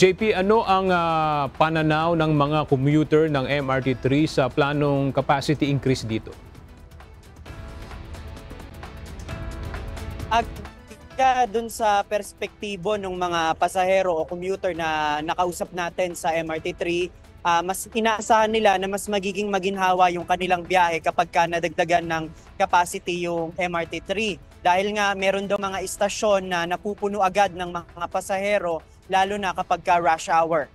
JP, ano ang pananaw ng mga commuter ng MRT3 sa planong capacity increase dito? Dun sa perspektibo ng mga pasahero o commuter na nakausap natin sa MRT3, mas inaasahan nila na mas magiging maginhawa yung kanilang biyahe kapag nadagdagan ng capacity yung MRT3. Dahil nga meron daw mga istasyon na napupuno agad ng mga pasahero lalo na kapag rush hour.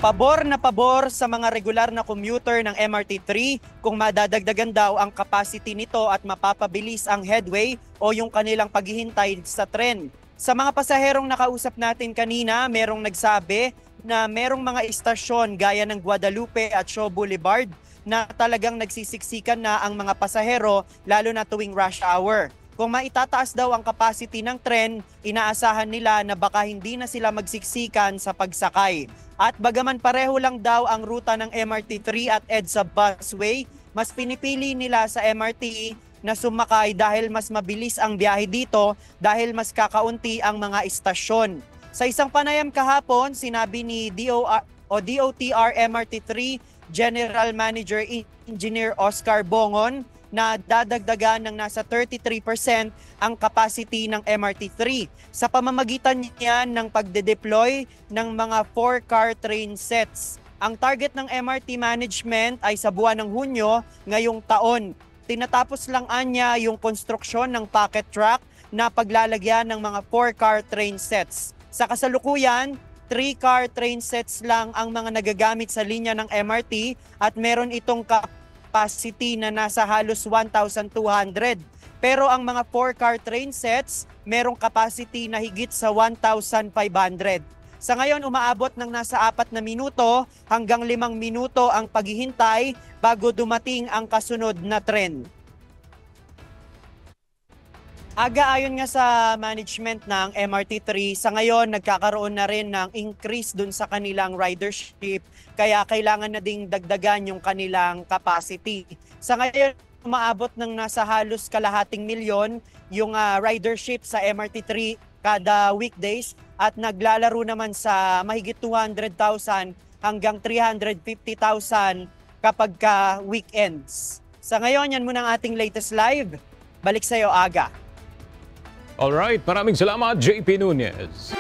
Pabor na pabor sa mga regular na commuter ng MRT3 kung madadagdagan daw ang capacity nito at mapapabilis ang headway o yung kanilang paghihintay sa tren. Sa mga pasaherong nakausap natin kanina, merong nagsabi na merong mga istasyon gaya ng Guadalupe at Shaw Boulevard na talagang nagsisiksikan na ang mga pasahero lalo na tuwing rush hour. Kung maitataas daw ang capacity ng tren, inaasahan nila na baka hindi na sila magsiksikan sa pagsakay. At bagaman pareho lang daw ang ruta ng MRT3 at EDSA busway, mas pinipili nila sa MRT na sumakay dahil mas mabilis ang biyahe dito dahil mas kakaunti ang mga istasyon. Sa isang panayam kahapon, sinabi ni DOTR MRT3 General Manager Engineer Oscar Bongon na dadagdagan ng nasa 33% ang capacity ng MRT3 sa pamamagitan niyan ng pagde-deploy ng mga 4-car train sets. Ang target ng MRT management ay sa buwan ng Hunyo ngayong taon. Tinatapos lang anya yung konstruksyon ng pocket track na paglalagyan ng mga 4-car train sets. Sa kasalukuyan, 3-car train sets lang ang mga nagagamit sa linya ng MRT at meron itong capacity na nasa halos 1,200. Pero ang mga 4-car train sets, merong capacity na higit sa 1,500. Sa ngayon, umaabot ng nasa 4 na minuto hanggang 5 minuto ang paghihintay bago dumating ang kasunod na tren. Ayon nga sa management ng MRT3, sa ngayon nagkakaroon na rin ng increase dun sa kanilang ridership kaya kailangan na ding dagdagan yung kanilang capacity. Sa ngayon, umaabot ng nasa halos 250,000 yung ridership sa MRT3 kada weekdays at naglalaro naman sa mahigit 200,000 hanggang 350,000 kapag weekends. Sa ngayon, yan muna ang ating latest live. Balik sa iyo, Aga. Alright, maraming salamat, JP Nunez.